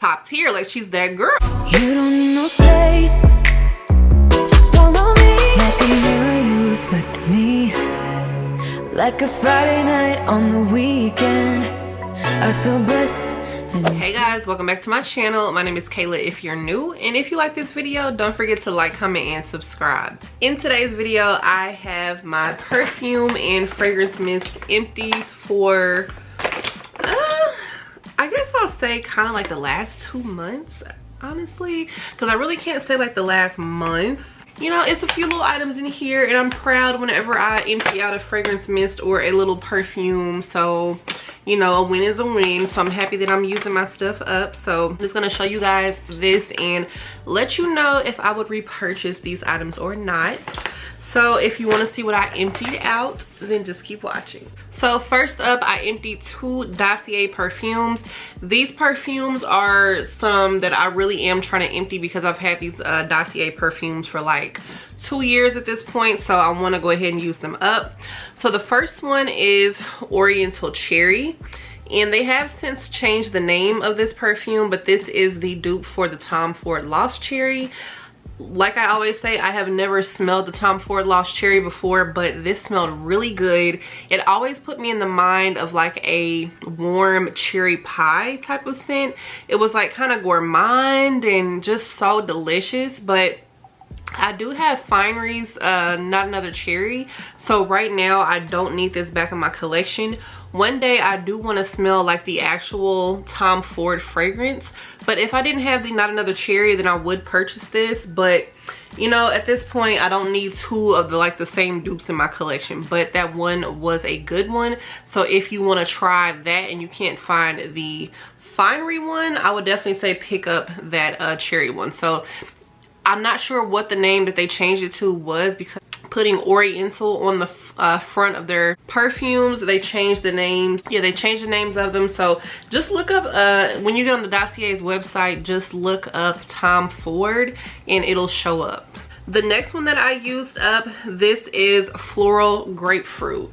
top tier. Like, she's that girl. You don't need no space, just follow me. Like a mirror, you reflect me. Like a Friday night on the weekend, I feel blessed. Hey guys, welcome back to my channel. My name is Kayla if you're new, and if you like this video, don't forget to like, comment, and subscribe. In today's video, I have my perfume and fragrance mist empties for I guess I'll say kind of like the last 2 months, honestly, because I really can't say like the last month. You know, it's a few little items in here, and I'm proud whenever I empty out a fragrance mist or a little perfume. So, you know, a win is a win. So I'm happy that I'm using my stuff up. So I'm just gonna show you guys this and let you know if I would repurchase these items or not. So if you want to see what I emptied out, then just keep watching. So first up, I emptied 2 Dossier perfumes. These perfumes are some that I really am trying to empty because I've had these Dossier perfumes for like 2 years at this point. So I want to go ahead and use them up. So the first one is Oriental Cherry. And they have since changed the name of this perfume, but this is the dupe for the Tom Ford Lost Cherry. Like I always say, I have never smelled the Tom Ford Lost Cherry before, but this smelled really good. It always put me in the mind of like a warm cherry pie type of scent. It was like kind of gourmand and just so delicious. But I do have Finery's Not Another Cherry, so right now I don't need this back in my collection. One day I do want to smell like the actual Tom Ford fragrance, but if I didn't have the Not Another Cherry, then I would purchase this. But you know, at this point I don't need 2 of the same dupes in my collection, but that one was a good one. So if you want to try that and you can't find the Finery one, I would definitely say pick up that cherry one. So I'm not sure what the name that they changed it to was, because putting Oriental on the front of their perfumes, they changed the names. Yeah, they changed the names of them. So just look up, when you get on the Dossier's website, just look up Tom Ford and it'll show up. The next one that I used up, this is Floral Grapefruit.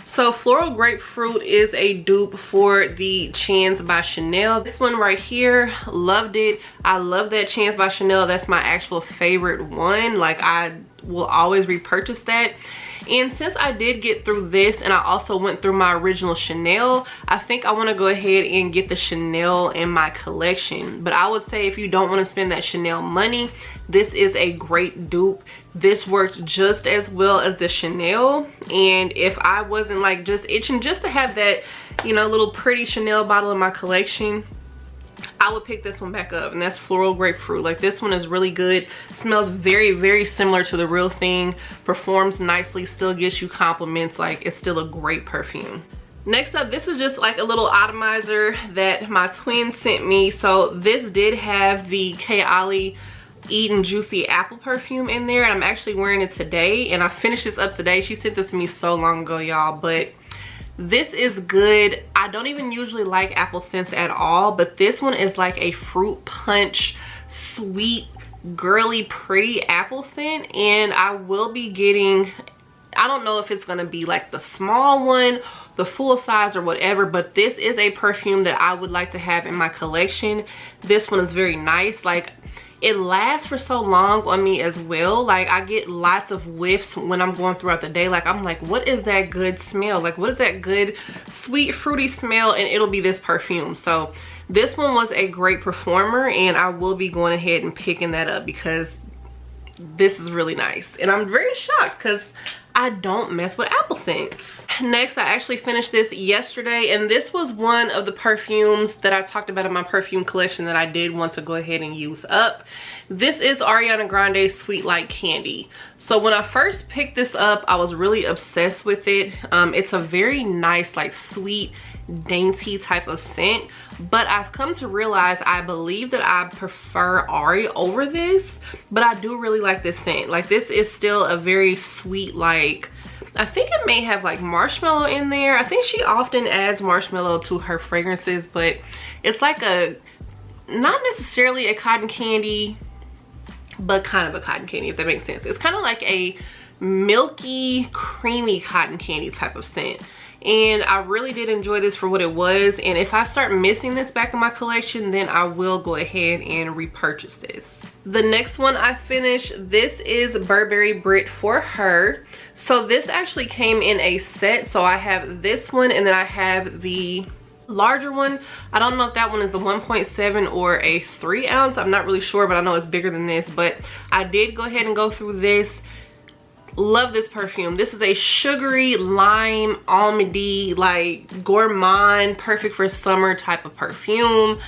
So Floral Grapefruit is a dupe for the Chance by Chanel. This one right here, loved it. I love that Chance by Chanel. That's my actual favorite one. Like, I will always repurchase that. And since I did get through this and I also went through my original Chanel, I think I want to go ahead and get the Chanel in my collection. But I would say if you don't want to spend that Chanel money, this is a great dupe. This worked just as well as the Chanel. And if I wasn't like just itching just to have that, you know, little pretty Chanel bottle in my collection, I would pick this one back up, and that's Floral Grapefruit. Like, this one is really good. Smells very, very similar to the real thing. Performs nicely, still gives you compliments. Like, it's still a great perfume. Next up, this is just like a little atomizer that my twin sent me. So this did have the Kayla Eat and Juicy Apple perfume in there, and I'm actually wearing it today, and I finished this up today. She sent this to me so long ago, y'all, but this is good. I don't even usually like apple scents at all, but this one is like a fruit punch, sweet, girly, pretty apple scent. And I will be getting, I don't know if it's gonna be like the small one, the full size, or whatever, but this is a perfume that I would like to have in my collection. This one is very nice. Like, it lasts for so long on me as well. Like, I get lots of whiffs when I'm going throughout the day. Like, I'm like, what is that good smell? Like, what is that good sweet fruity smell? And it'll be this perfume. So this one was a great performer, and I will be going ahead and picking that up because this is really nice. And I'm very shocked because I don't mess with apple scents. Next, I actually finished this yesterday, and this was one of the perfumes that I talked about in my perfume collection that I did want to go ahead and use up. This is Ariana Grande's Sweet Like Candy. So when I first picked this up, I was really obsessed with it. It's a very nice, like, sweet, dainty type of scent, but I've come to realize I believe that I prefer Ari over this, but I do really like this scent. Like, this is still a very sweet, like, I think it may have like marshmallow in there. I think she often adds marshmallow to her fragrances, but it's like a, not necessarily a cotton candy, but kind of a cotton candy, if that makes sense. It's kind of like a milky, creamy cotton candy type of scent. and I really did enjoy this for what it was. And if I start missing this back in my collection, then I will go ahead and repurchase this. The next one I finished, this is Burberry Brit For Her. So this actually came in a set. So I have this one, and then I have the larger one. I don't know if that one is the 1.7 or a 3 ounce. I'm not really sure, but I know it's bigger than this. But I did go ahead and go through this. Love this perfume. This is a sugary lime almondy, like gourmand, perfect for summer type of perfume.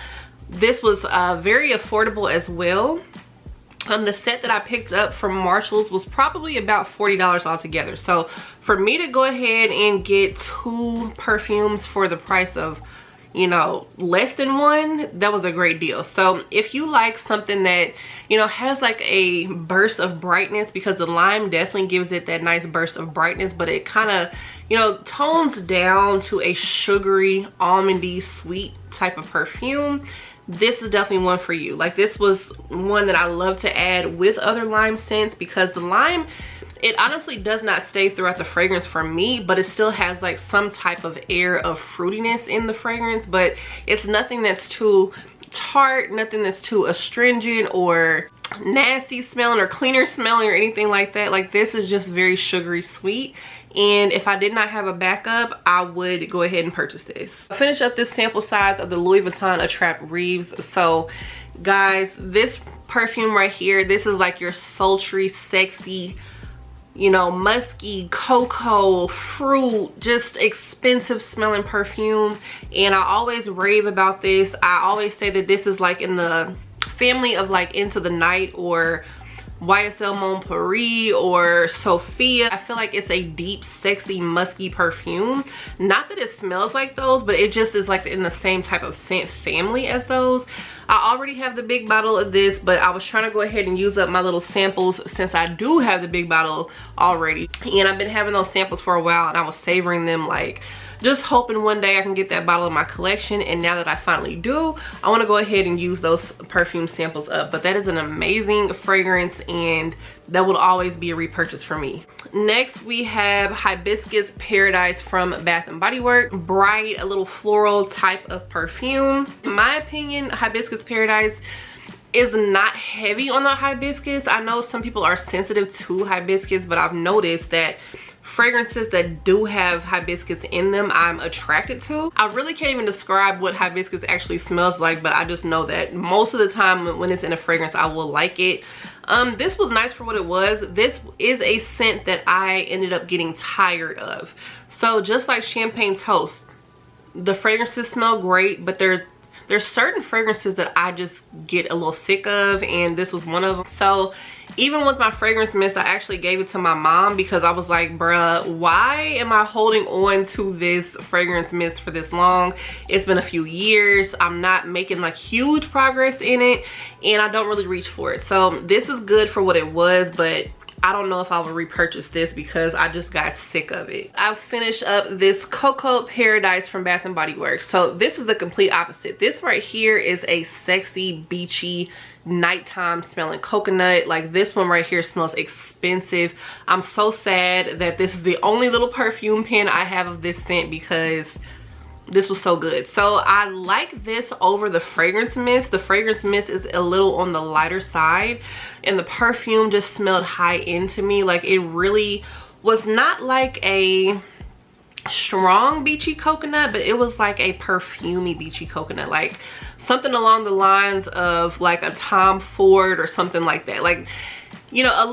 This was very affordable as well. The set that I picked up from Marshall's was probably about $40 altogether. So for me to go ahead and get 2 perfumes for the price of, you know, less than one, that was a great deal. So if you like something that, you know, has like a burst of brightness, because the lime definitely gives it that nice burst of brightness, but it kind of, you know, tones down to a sugary, almondy, sweet type of perfume, this is definitely one for you. Like, this was one that I love to add with other lime scents, because the lime, it honestly does not stay throughout the fragrance for me, but it still has like some type of air of fruitiness in the fragrance, but it's nothing that's too tart, nothing that's too astringent or nasty smelling or cleaner smelling or anything like that. Like, this is just very sugary sweet. And if I did not have a backup, I would go ahead and purchase this. I finished up this sample size of the Louis Vuitton Attrape Reeves. So guys, this perfume right here, this is like your sultry, sexy, you know, musky, cocoa, fruit, just expensive smelling perfume. And I always rave about this. I always say that this is like in the family of like Into the Night or YSL Mon Paris or Sophia. I feel like it's a deep, sexy, musky perfume. Not that it smells like those, but it just is like in the same type of scent family as those. I already have the big bottle of this, but I was trying to go ahead and use up my little samples since I do have the big bottle already. And I've been having those samples for a while, and I was savoring them, like just hoping one day I can get that bottle in my collection. And now that I finally do, I want to go ahead and use those perfume samples up. But that is an amazing fragrance, and that will always be a repurchase for me. Next, we have Hibiscus Paradise from Bath & Body Works. Bright, a little floral type of perfume. In my opinion, Hibiscus Paradise is not heavy on the hibiscus. I know some people are sensitive to hibiscus, but I've noticed that fragrances that do have hibiscus in them, I'm attracted to. I really can't even describe what hibiscus actually smells like, but I just know that most of the time when it's in a fragrance, I will like it. This was nice for what it was. This is a scent that I ended up getting tired of. So just like Champagne Toast, the fragrances smell great, but there's certain fragrances that I just get a little sick of, and this was one of them. So even with my fragrance mist, I actually gave it to my mom because I was like, bruh, why am I holding on to this fragrance mist for this long? It's been a few years. I'm not making like huge progress in it, and I don't really reach for it. So this is good for what it was, but I don't know if I will repurchase this because I just got sick of it. I finished up this Cocoa Paradise from Bath & Body Works. So this is the complete opposite. This right here is a sexy, beachy, nighttime smelling coconut. Like, this one right here smells expensive. I'm so sad that this is the only little perfume pen I have of this scent because this was so good. So I like this over the fragrance mist. The fragrance mist is a little on the lighter side, and the perfume just smelled high end to me. Like, it really was not like a strong beachy coconut, but it was like a perfumey beachy coconut, like something along the lines of like a Tom Ford or something like that. Like, you know, a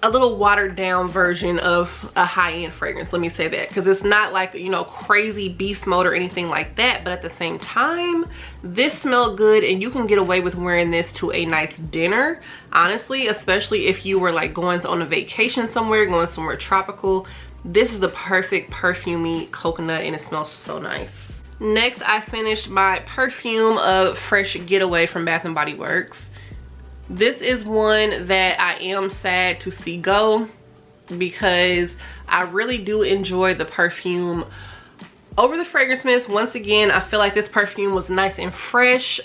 little watered down version of a high-end fragrance, let me say that, because it's not like, you know, crazy beast mode or anything like that, but at the same time, this smelled good, and you can get away with wearing this to a nice dinner, honestly, especially if you were like going on a vacation somewhere, going somewhere tropical. This is the perfect perfumey coconut, and it smells so nice. Next, I finished my perfume of Fresh Getaway from Bath & Body Works. This is one that I am sad to see go because I really do enjoy the perfume over the fragrance mist. Once again, I feel like this perfume was nice and fresh.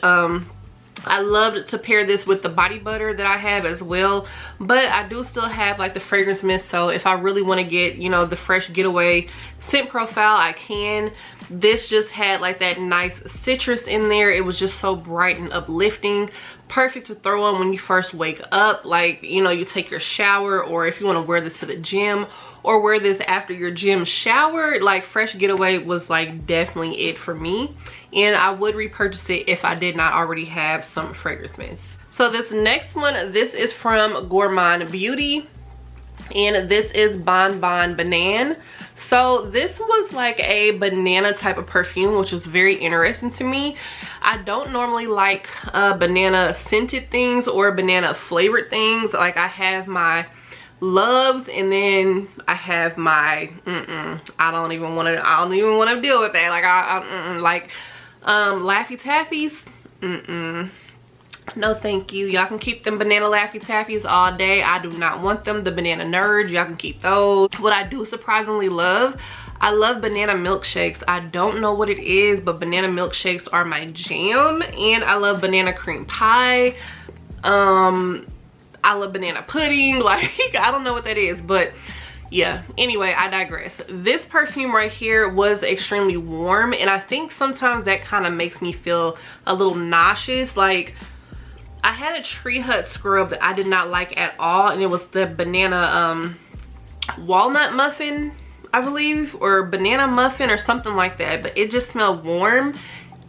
I loved to pair this with the body butter that I have as well, but I do still have like the fragrance mist, so if I really want to get, you know, the fresh getaway scent profile, I can. This just had like that nice citrus in there. It was just so bright and uplifting, perfect to throw on when you first wake up, like, you know, you take your shower, or if you want to wear this to the gym or wear this after your gym shower. Like, fresh getaway was like definitely it for me, and I would repurchase it if I did not already have some fragrance mist. So this next one, this is from Gourmand Beauty, and this is Bon Bon Banane. So this was like a banana type of perfume, which was very interesting to me. I don't normally like banana scented things or banana flavored things. Like, I have my loves, and then I have my I don't even want to deal with that. Like, like Laffy Taffies, no thank you. Y'all can keep them banana Laffy Taffies all day. I do not want them. The banana nerds, y'all can keep those. What I do surprisingly love, I love banana milkshakes. I don't know what it is, but banana milkshakes are my jam. And I love banana cream pie. I love banana pudding. Like, I don't know what that is, but yeah, anyway, I digress. This perfume right here was extremely warm, and I think sometimes that kind of makes me feel a little nauseous. Like, I had a Tree Hut scrub that I did not like at all, and it was the banana walnut muffin, I believe, or banana muffin or something like that, but it just smelled warm.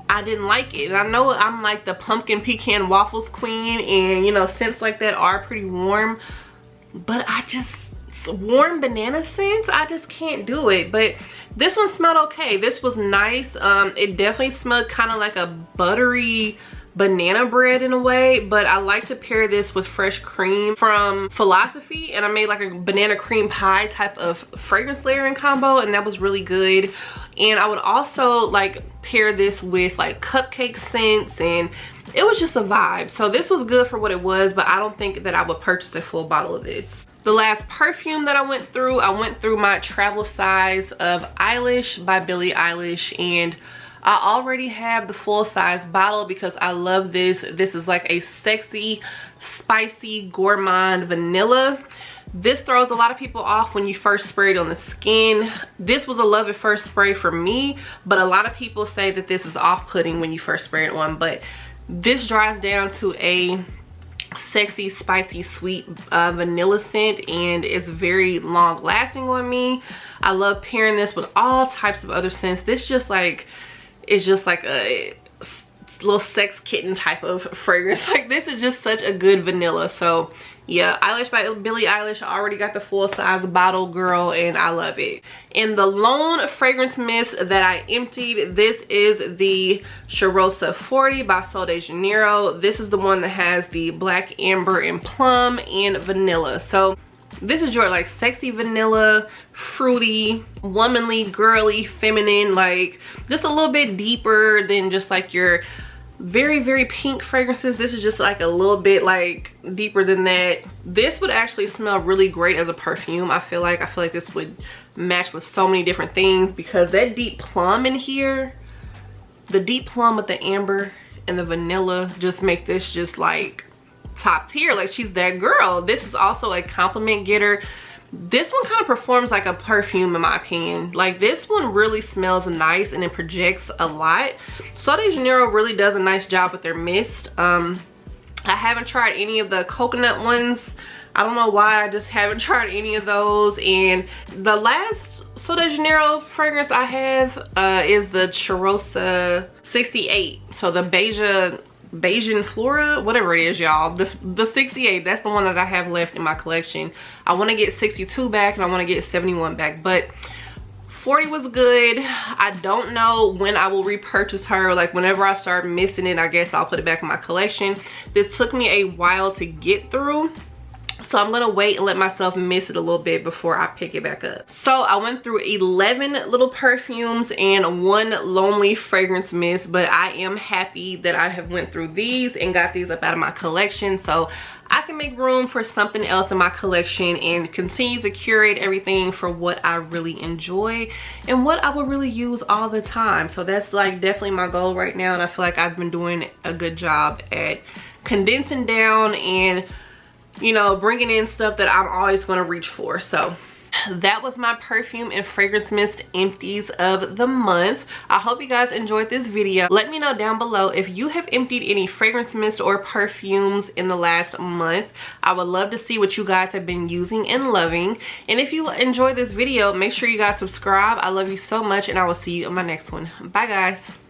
I didn't like it. And I know I'm like the pumpkin pecan waffles queen, and you know, scents like that are pretty warm, but I just, warm banana scents, I just can't do it. But this one smelled okay. This was nice. It definitely smelled kind of like a buttery banana bread in a way, but I like to pair this with fresh cream from Philosophy, and I made like a banana cream pie type of fragrance layering combo, and that was really good. And I would also like pair this with like cupcake scents, and it was just a vibe. So this was good for what it was, but I don't think that I would purchase a full bottle of this. The last perfume that I went through my travel size of Eilish by Billie Eilish, and I already have the full size bottle because I love this. This is like a sexy, spicy, gourmand vanilla. This throws a lot of people off when you first spray it on the skin. This was a love at first spray for me, but a lot of people say that this is off-putting when you first spray it on. But this dries down to a sexy, spicy, sweet vanilla scent, and it's very long lasting on me. I love pairing this with all types of other scents. This just like, it's just like a little sex kitten type of fragrance. Like, this is just such a good vanilla. So yeah, Eilish by Billie Eilish. I already got the full size bottle, girl, and I love it. And the lone fragrance mist that I emptied, this is the Cheirosa 40 by Sol de Janeiro. This is the one that has the black amber and plum and vanilla. So this is your like sexy vanilla, fruity, womanly, girly, feminine, like just a little bit deeper than just like your very pink fragrances. This is just like a little bit like deeper than that. This would actually smell really great as a perfume. I feel like this would match with so many different things, because that deep plum in here, the deep plum with the amber and the vanilla just make this just like top tier. Like, she's that girl. This is also a compliment getter. This one kind of performs like a perfume in my opinion. Like, this one really smells nice and it projects a lot. Sol de Janeiro really does a nice job with their mist. I haven't tried any of the coconut ones. I don't know why, I just haven't tried any of those. And the last Sol de Janeiro fragrance I have is the Cheirosa 68. So the Beijing Flora, whatever it is, y'all, the 68, that's the one that I have left in my collection. I want to get 62 back and I want to get 71 back, but 40 was good. I don't know when I will repurchase her. Like, whenever I start missing it, I guess I'll put it back in my collection. This took me a while to get through, So I'm gonna wait and let myself mist it a little bit before I pick it back up. So I went through 11 little perfumes and 1 lonely fragrance mist, but I am happy that I have went through these and got these up out of my collection, so I can make room for something else in my collection and continue to curate everything for what I really enjoy and what I will really use all the time. So that's like definitely my goal right now, and I feel like I've been doing a good job at condensing down and, you know, bringing in stuff that I'm always going to reach for. So that was my perfume and fragrance mist empties of the month. I hope you guys enjoyed this video. Let me know down below if you have emptied any fragrance mist or perfumes in the last month. I would love to see what you guys have been using and loving. And if you enjoyed this video, make sure you guys subscribe. I love you so much, and I will see you in my next one. Bye guys.